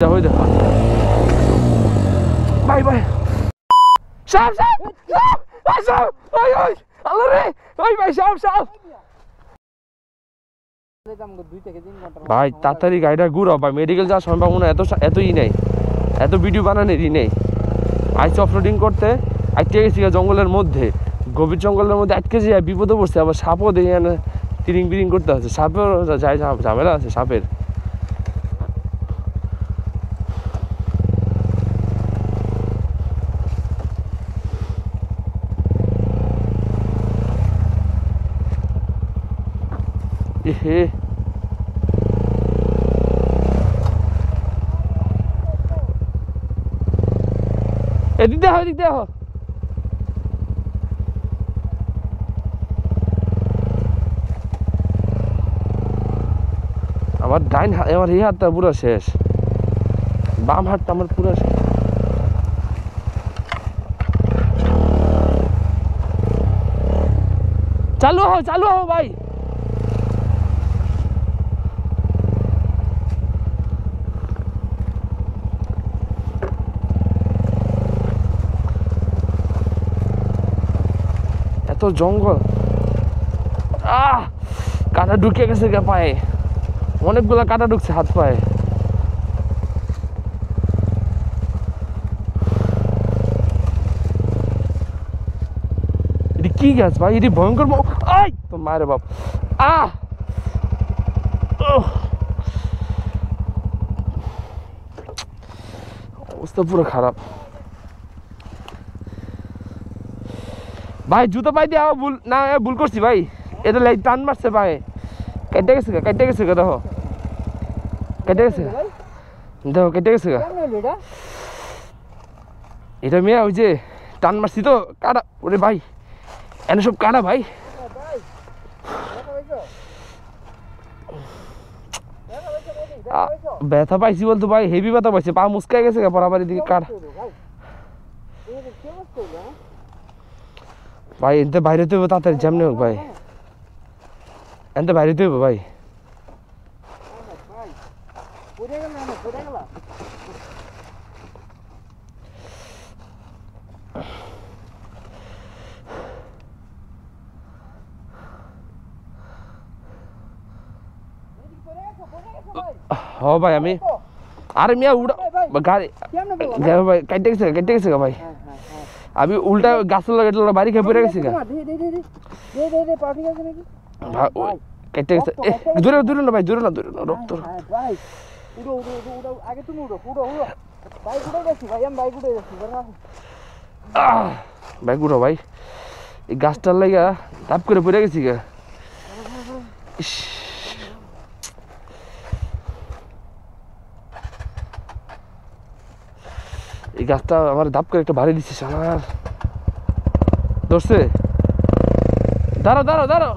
হই দেখা ভাই ভাই সাপ সাপ সাপ সাপ ওই ওই আল্লাহ রে ওই ভাই সাপ সাপ ভাই তাড়াতাড়ি গাড়িটা ঘুরাও ভাই মেডিকেল যাওয়ার সম্ভাবনা এতই নেই এত ভিডিও বানানোরই নেই আইসি অফরোডিং করতে আটকে গেছি জঙ্গলের মধ্যে গভীর জঙ্গলের মধ্যে আটকে যায় বিপদে পড়ছে আবার সাপও দেখে তিরিং বিরিং করতে হচ্ছে সাপের যাই ঝামেলা আছে সাপের হে এদিক দেখো এদিক দেখো আমার ডাইন হাত আমার এই হাতটা পুরো শেষ বাম হাতটা আমার পুরো শেষ চালু হও ভাই এত জঙ্গল কাটা ঢুকে গেছে গা পায়ে অনেকগুলা কাটা ঢুকছে হাত পায়ে এটি কি গাছ ভাই এটি ভয়ঙ্কর আই তো মারে বাপ অবস্থা পুরো খারাপ ভাই জুতো পাই দিয়ে ভুল না ভুল করছি ভাই এটা টান মারছে ভাই কেটে গেছে গা দেখো কেটে গেছে গা এটা মেয়ে ওই যে টান মারছি তো কাটা ওরে ভাই এনে সব কাটা ভাই ব্যথা পাইছি বলতো ভাই হেভি ব্যথা পাইছে পা মুসকাই গেছে গা বরাবর দিকে কাটা ভাই এনতে বাইরে তো তাড়াতাড়ি যেমনি হোক ভাই এনতে বাইরে তো ভাই ভাই আমি আরে মিয়া উড়া গাড়ি ভাই কেটে গেছে ভাই আমি উল্টা গাছ লাগা বাড়ি খেয়ে পড়ে গেছি কেটে গেছে দূরে না ভাই দূরে না রক্ত ভাই গুড়ো ভাই এই গাছটার লাগা তাপ করে পড়ে গেছি গা এই গাছটা আমার ধাপ করে একটা ভারী দিচ্ছে আমার ধরছে দাঁড়াও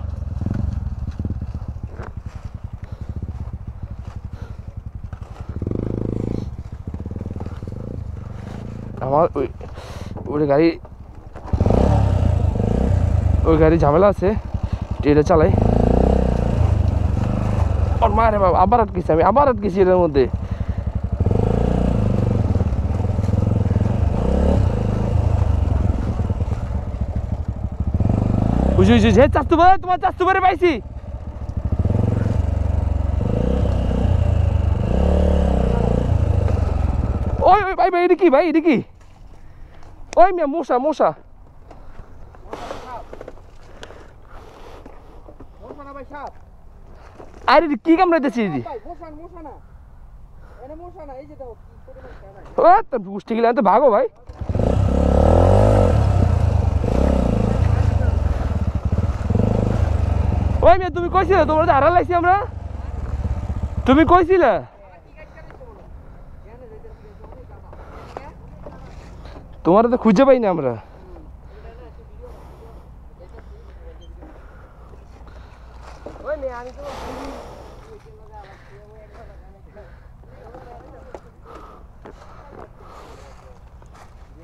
আমার ওই গাড়ি ঝামেলা আছে এটা চালাই ওর মারে বাবা আবার আটকেছি এটার মধ্যে তোমার চাস্তু বারে পাইছি ওই ভাই এটা কি ওই মিয়া মশা আরে কি কামড়াইতেছি গোষ্ঠী গেলে তো ভাগো ভাই ওই মেয়ে তুমি কইছিলে তোমার তো হারা লাগছি আমরা তুমি কইছিলে তোমার তো খুঁজে পাই না আমরা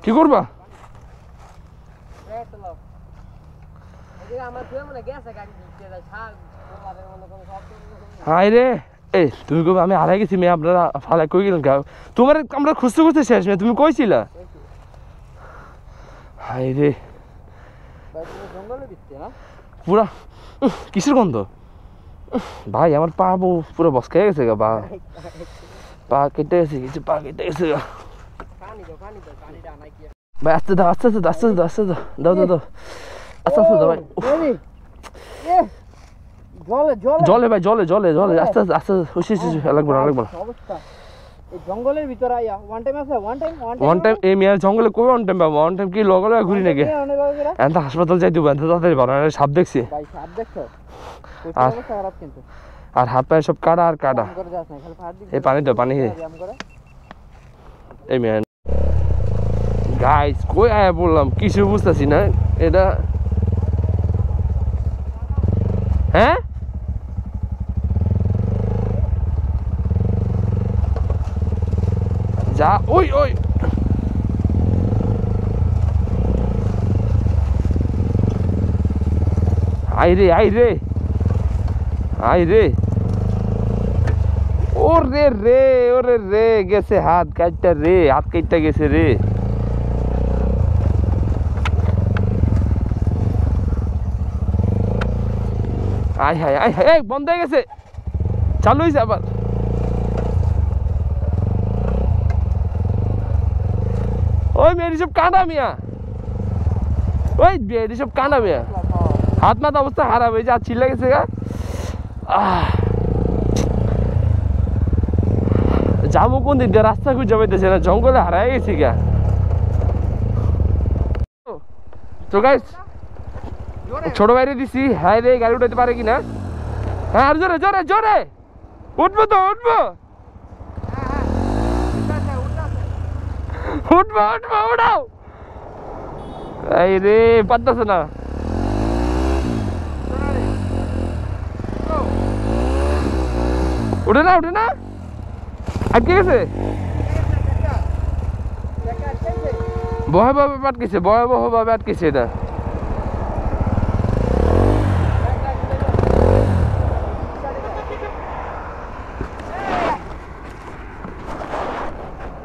কি করবা হায় রে এই তুমি কবে আমি হারাই গেছি মেয়ে আপনারা ফালাই কই গেলেন গা তোমার আমরা খুঁজতে খুঁজতে শেষ মেয়ে তুমি কইছিলা হাই রে পুরা কিসের গন্ধ ভাই আমার পা পুরো বসকে গেছে গা পা কেটে গেছে কিছু পা কেটে গেছে গা ভাই আস্তে দাও আস্তে আস্তে আস্তে দাও আস্তে দাও দাও দাও দাও আস্তে আস্তে দাও ভাই জলে ভাই জলে জলে জলে আস্তে আস্তে আস্তে লাগবে না লাগবে না জঙ্গলের ভিতরে আইয়া ওয়ান টাইম আছে ওয়ান টাইম এই মেয়ের জঙ্গলে কই ওয়ান টাইম বাবা ওয়ান টাইম কি লগলে ঘুরি নাকি এত হাসপাতাল যাই দিব এত তাড়াতাড়ি বানানো সাপ দেখছি ভাই সাপ দেখছো আর খারাপ কিন্তু আর হাত পায়ে সব কাটা আর কাটা এই পানি তো পানি এই মেয়ে গাইস কই আয়া বললাম কিছু বুঝতেছি না এটা হ্যাঁ যা ওই ওই আই রে আই রে আই রে ওরে রে ওরে রে গেছে হাত কাটটা রে হাত কাটটা গেছে রে আই হাই আই হাই এই বন্ধ হয়ে গেছে চালু হয়েছে আবার ওই মেয়ের সব কাঁদা মিয়া ওই মেয়ের সব কাঁদা মিয়া হাত মাথা অবস্থা খারাপ হয়ে যা চিল্লা গেছে গা যাবো কোন দিক দিয়ে রাস্তা খুঁজে পাইতেছে না জঙ্গলে হারাই গেছি গা তো গাইস ছোট বাইরে দিছি হ্যাঁ রে গাড়ি উঠাইতে পারে কিনা হ্যাঁ আর জোরে জোরে জোরে উঠবো তো উঠবো উঠবো উঠবো উঠাও এই রে পারতেছে না উঠে না উঠে না আটকে গেছে ভয়াবহ আটকেছে ভয়াবহ ভাবে আটকেছে এটা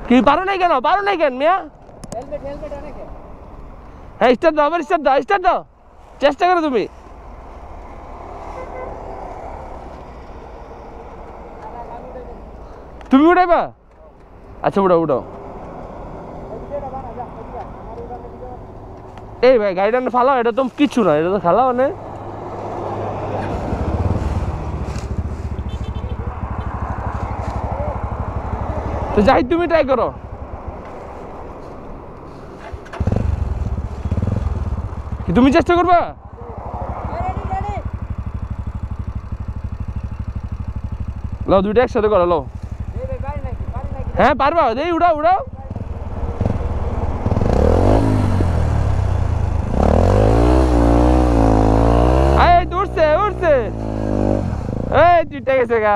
কি পারো নাই কেন মিয়া হ্যাঁ স্টার্ট দাও আবার স্টার্ট দাও চেষ্টা করো তুমি তুমি উঠাইবা আচ্ছা উঠাও উঠাও এই ভাই গাড়িটা ফালাও এটা তো কিছু না এটা তো খালাও মানে তো যাই তুমি ট্রাই করো তুমি চেষ্টা করবা লো দুইটা একসাথে করো লো হ্যাঁ পারবা এই উড়াও উড়াও এই উঠছে উঠছে এই দুইটা গেছে গা